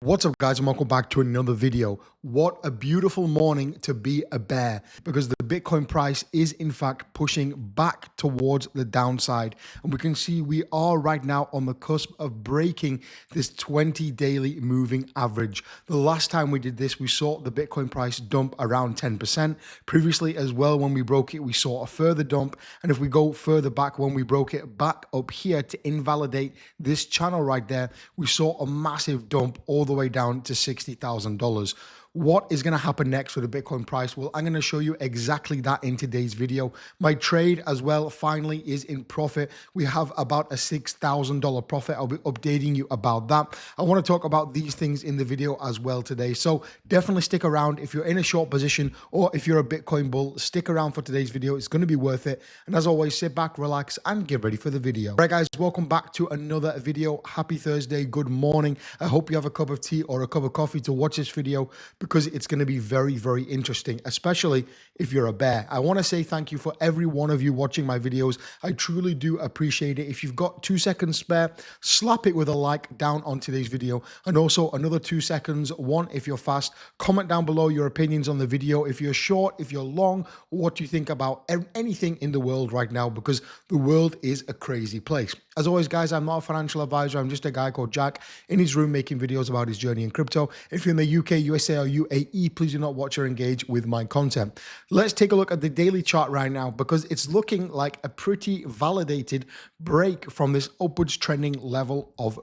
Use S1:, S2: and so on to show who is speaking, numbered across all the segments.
S1: What's up, guys, and welcome back to another video. What a beautiful morning to be a bear, because the Bitcoin price is in fact pushing back towards the downside, and we can see we are right now on the cusp of breaking this 20 daily moving average. The last time we did this, we saw the Bitcoin price dump around 10%. Previously as well, when we broke it, we saw a further dump, and if we go further back, when we broke it back up here to invalidate this channel right there, we saw a massive dump all the way down to $60,000. What is going to happen next with the Bitcoin price? Well, I'm going to show you exactly that in today's video. My trade as well finally is in profit. We have about a $6,000 profit. I'll be updating you about that. I want to talk about these things in the video as well today. So definitely stick around. If you're in a short position or if you're a Bitcoin bull, stick around for today's video. It's going to be worth it. And as always, sit back, relax, and get ready for the video. All right, guys, welcome back to another video. Happy Thursday. Good morning. I hope you have a cup of tea or a cup of coffee to watch this video, because it's going to be very, very interesting, especially if you're a bear. I want to say thank you for every one of you watching my videos. I truly do appreciate it. If you've got 2 seconds spare, slap it with a like down on today's video, and also another 2 seconds, one if you're fast. Comment down below your opinions on the video. If you're short, if you're long, what you think about anything in the world right now, because the world is a crazy place. As always, guys, I'm not a financial advisor. I'm just a guy called Jack in his room making videos about his journey in crypto. If you're in the UK, USA, or UAE, please do not watch or engage with my content. Let's take a look at the daily chart right now, because it's looking like a pretty validated break from this upwards trending level of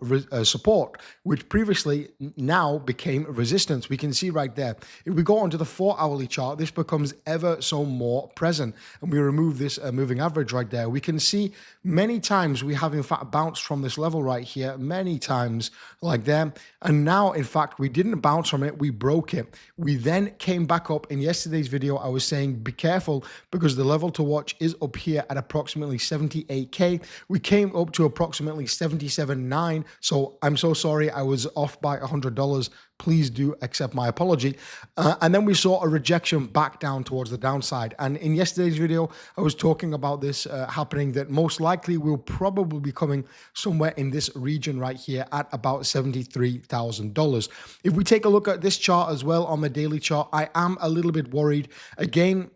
S1: support, which previously now became resistance. We can see right there. If we go onto the 4-hourly chart, this becomes ever so more present, and we remove this moving average right there. We can see many times we have in fact bounced from this level right here, many times like that, and now in fact we didn't bounce from it, we broke it. We then came back up. In yesterday's video I was saying be careful, because the level to watch is up here at approximately 78k. We came up to approximately 77.9, so I'm so sorry, I was off by $100. Please do accept my apology. And then we saw a rejection back down towards the downside. And in yesterday's video, I was talking about this happening, that most likely will probably be coming somewhere in this region right here at about $73,000. If we take a look at this chart as well on the daily chart, I am a little bit worried. Again,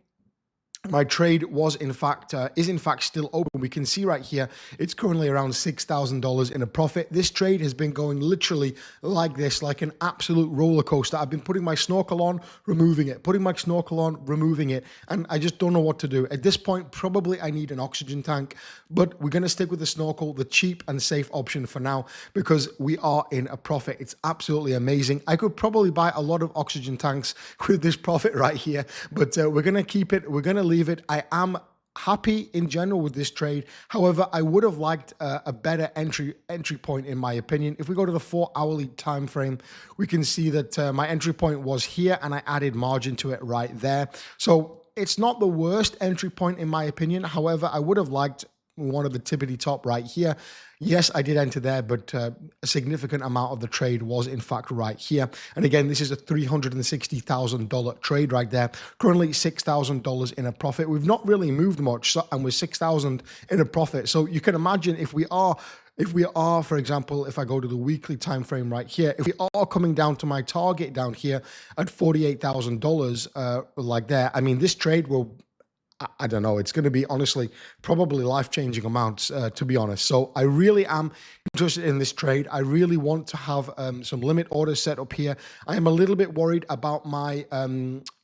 S1: my trade was in fact still open. We can see right here it's currently around $6,000 in a profit. This trade has been going literally like this, like an absolute roller coaster. I've been putting my snorkel on, removing it, putting my snorkel on, removing it, and I just don't know what to do at this point. Probably I need an oxygen tank, but we're going to stick with the snorkel, the cheap and safe option for now, because we are in a profit. It's absolutely amazing. I could probably buy a lot of oxygen tanks with this profit right here, but we're going to keep it. We're going to leave it. I am happy in general with this trade. However, I would have liked a better entry point, in my opinion. If we go to the 4-hourly time frame, we can see that my entry point was here, and I added margin to it right there. So it's not the worst entry point in my opinion. However, I would have liked one of the tippity top right here. Yes, I did enter there, but a significant amount of the trade was in fact right here. And again, this is a $360,000 trade right there. Currently $6,000 in a profit. We've not really moved much, and we're 6,000 in a profit. So you can imagine if we are, for example, if I go to the weekly time frame right here, if we are coming down to my target down here at $48,000 like that, I mean, this trade will, I don't know, it's going to be honestly probably life-changing amounts, to be honest. So I really am interested in this trade. I really want to have some limit orders set up here. I am a little bit worried about my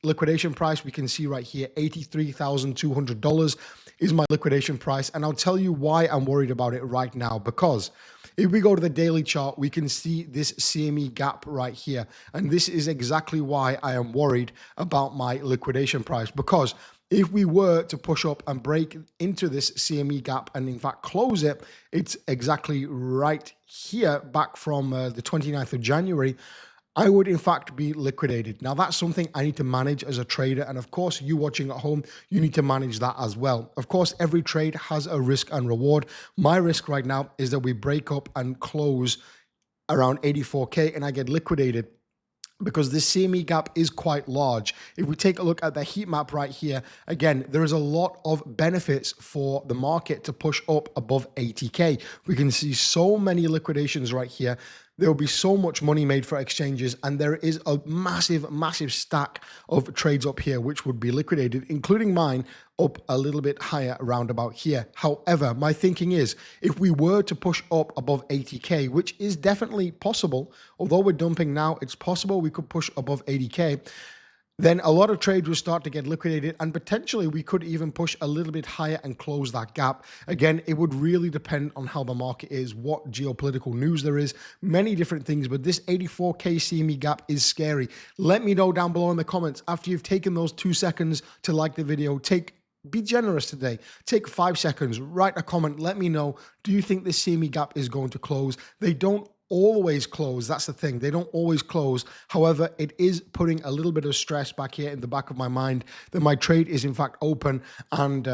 S1: liquidation price. We can see right here, $83,200 is my liquidation price. And I'll tell you why I'm worried about it right now, because if we go to the daily chart, we can see this CME gap right here. And this is exactly why I am worried about my liquidation price, because if we were to push up and break into this CME gap and in fact close it, it's exactly right here back from the 29th of January, I would in fact be liquidated. Now that's something I need to manage as a trader. And of course, you watching at home, you need to manage that as well. Of course, every trade has a risk and reward. My risk right now is that we break up and close around 84K and I get liquidated, because this CME gap is quite large. If we take a look at the heat map right here, again, there is a lot of benefits for the market to push up above 80K. We can see so many liquidations right here. there will be so much money made for exchanges, and there is a massive stack of trades up here which would be liquidated, including mine, up a little bit higher around about here. However, my thinking is if we were to push up above 80k, which is definitely possible, although we're dumping now, it's possible we could push above 80k, then a lot of trades will start to get liquidated, and potentially we could even push a little bit higher and close that gap. Again, it would really depend on how the market is, what geopolitical news there is, many different things, but this 84k CME gap is scary. Let me know down below in the comments after you've taken those 2 seconds to like the video. Be generous today. Take 5 seconds, write a comment, let me know, do you think this CME gap is going to close? They don't always close. That's the thing. They don't always close. However, it is putting a little bit of stress back here in the back of my mind that my trade is in fact open, and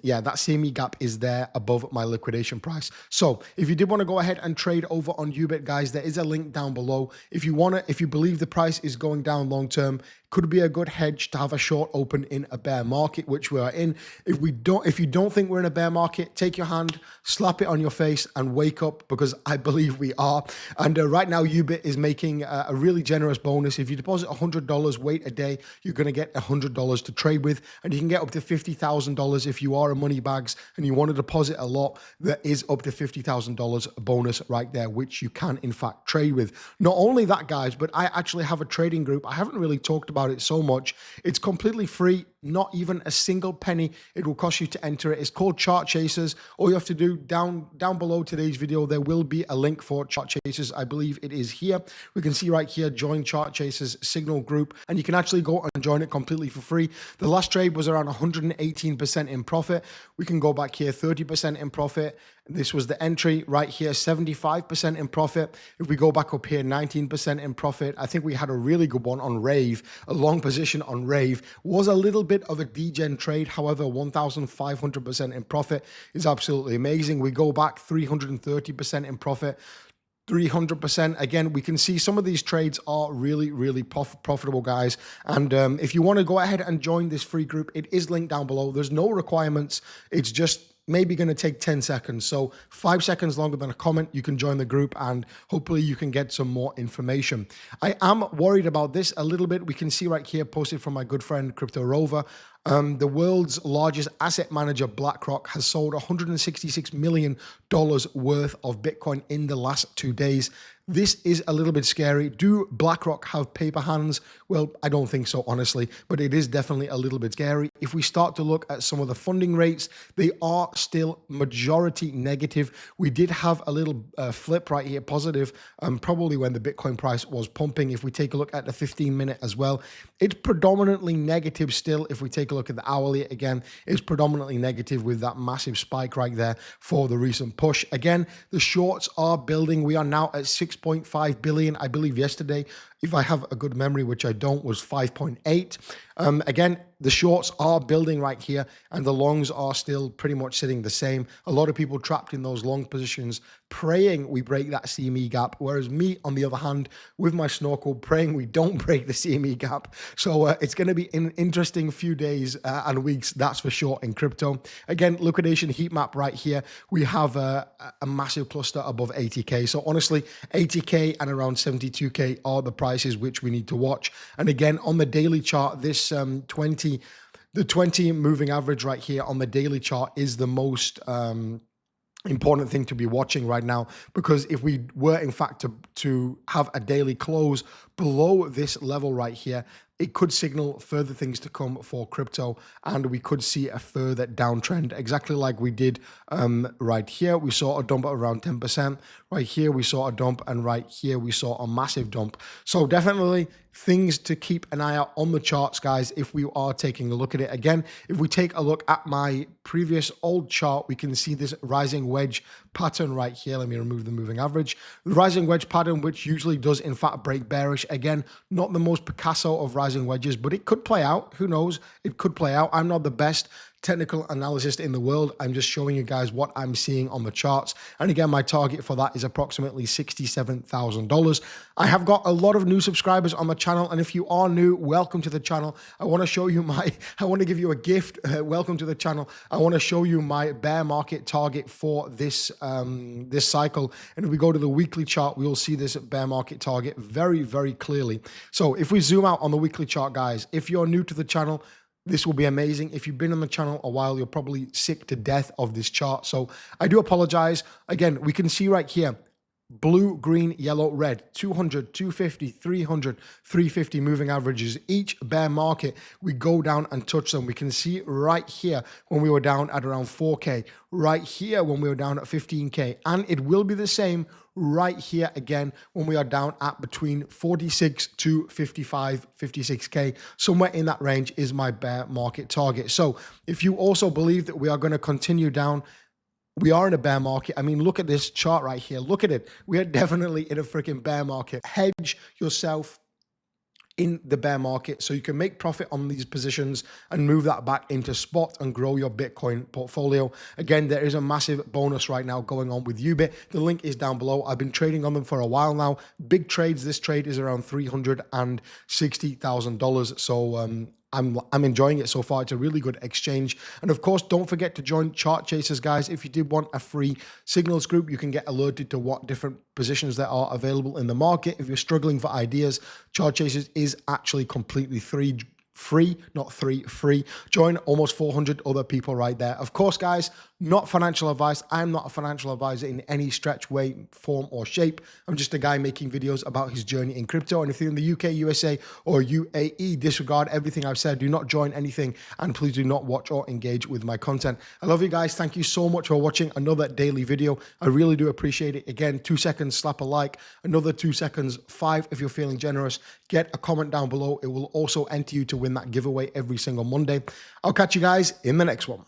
S1: yeah, that CME gap is there above my liquidation price. So if you did want to go ahead and trade over on Ubit, guys, there is a link down below. If you believe the price is going down long term, could be a good hedge to have a short open in a bear market, which we are in. If you don't think we're in a bear market, take your hand, slap it on your face, and wake up, because I believe we are. And right now, Ubit is making a really generous bonus. If you deposit $100, wait a day, you're going to get $100 to trade with, and you can get up to $50,000 if you are a money bags and you want to deposit a lot. There is up to $50,000 bonus right there, which you can in fact trade with. Not only that, guys, but I actually have a trading group. I haven't really talked about it so much. It's completely free, not even a single penny it will cost you to enter it. It's called Chart Chasers. All you have to do, down below today's video, there will be a link for Chart Chasers. I believe it is here. We can see right here, join Chart Chasers Signal group, and you can actually go and join it completely for free. The last trade was around 118% in profit. We can go back here, 30% in profit. This was the entry right here, 75% in profit. If we go back up here, 19% in profit. I think we had a really good one on Rave. A long position on Rave was a little bit of a degen trade. However, 1,500% in profit is absolutely amazing. We go back 330% in profit. 300%. Again, we can see some of these trades are really profitable, guys. And if you want to go ahead and join this free group, it is linked down below. There's no requirements. It's just maybe going to take 10 seconds. So 5 seconds longer than a comment, you can join the group, and hopefully you can get some more information. I am worried about this a little bit. We can see right here, posted from my good friend Crypto Rover. The world's largest asset manager, BlackRock, has sold $166 million worth of Bitcoin in the last 2 days. This is a little bit scary. Do BlackRock have paper hands? Well, I don't think so, honestly, but it is definitely a little bit scary. If we start to look at some of the funding rates, they are still majority negative. We did have a little flip right here, positive, probably when the Bitcoin price was pumping. If we take a look at the 15-minute as well, it's predominantly negative still. If we take a look at the hourly, again, it's predominantly negative with that massive spike right there for the recent push. Again, the shorts are building. We are now at 6.5 billion. I believe yesterday, if I have a good memory, which I don't, was 5.8. Again, the shorts are building right here, and the longs are still pretty much sitting the same. A lot of people trapped in those long positions, praying we break that CME gap, whereas me, on the other hand, with my snorkel, praying we don't break the CME gap. So it's going to be an interesting few days and weeks, that's for sure, in crypto. Again, liquidation heat map right here. We have a massive cluster above 80k. So honestly, 80k and around 72k are the prices which we need to watch. And again, on the daily chart, this the 20 moving average right here on the daily chart is the most important thing to be watching right now, because if we were in fact to have a daily close below this level right here, it could signal further things to come for crypto, and we could see a further downtrend, exactly like we did right here. We saw a dump at around 10%. Right here, we saw a dump, and right here, we saw a massive dump. So definitely things to keep an eye out on the charts, guys, if we are taking a look at it. Again, if we take a look at my previous old chart, we can see this rising wedge pattern right here. Let me remove the moving average. The rising wedge pattern, which usually does in fact break bearish. Again, not the most Picasso of rising wedges, but it could play out. Who knows? It could play out. I'm not the best technical analyst in the world. I'm just showing you guys what I'm seeing on the charts. And again, my target for that is approximately $67,000. I have got a lot of new subscribers on the channel. And if you are new, welcome to the channel. I want to show you I want to give you a gift. Welcome to the channel. I want to show you my bear market target for this, this cycle. And if we go to the weekly chart, we will see this bear market target very, very clearly. So if we zoom out on the weekly chart, guys, if you're new to the channel, this will be amazing. If you've been on the channel a while, you're probably sick to death of this chart. So I do apologize. Again, we can see right here, blue, green, yellow, red, 200, 250, 300, 350 moving averages. Each bear market, we go down and touch them. We can see right here when we were down at around 4K, right here when we were down at 15K, and it will be the same right here again when we are down at between 46 to 55, 56K. Somewhere in that range is my bear market target. So if you also believe that we are going to continue down, we are in a bear market. I mean, look at this chart right here. Look at it. We are definitely in a freaking bear market. Hedge yourself in the bear market so you can make profit on these positions and move that back into spot and grow your Bitcoin portfolio. Again, there is a massive bonus right now going on with Ubit. The link is down below. I've been trading on them for a while now. Big trades. This trade is around $360,000. So I'm enjoying it so far. It's a really good exchange. And of course, don't forget to join Chart Chasers, guys. If you did want a free signals group, you can get alerted to what different positions there are available in the market. If you're struggling for ideas, Chart Chasers is actually completely free. Join almost 400 other people right there. Of course, guys, not financial advice. I'm not a financial advisor in any stretch, way, form, or shape. I'm just a guy making videos about his journey in crypto. And if you're in the UK, USA, or UAE, disregard everything I've said. Do not join anything, and please do not watch or engage with my content. I love you guys. Thank you so much for watching another daily video. I really do appreciate it. Again, 2 seconds, slap a like. Another 2 seconds, 5 if you're feeling generous. Get a comment down below. It will also enter you to win that giveaway every single Monday. I'll catch you guys in the next one.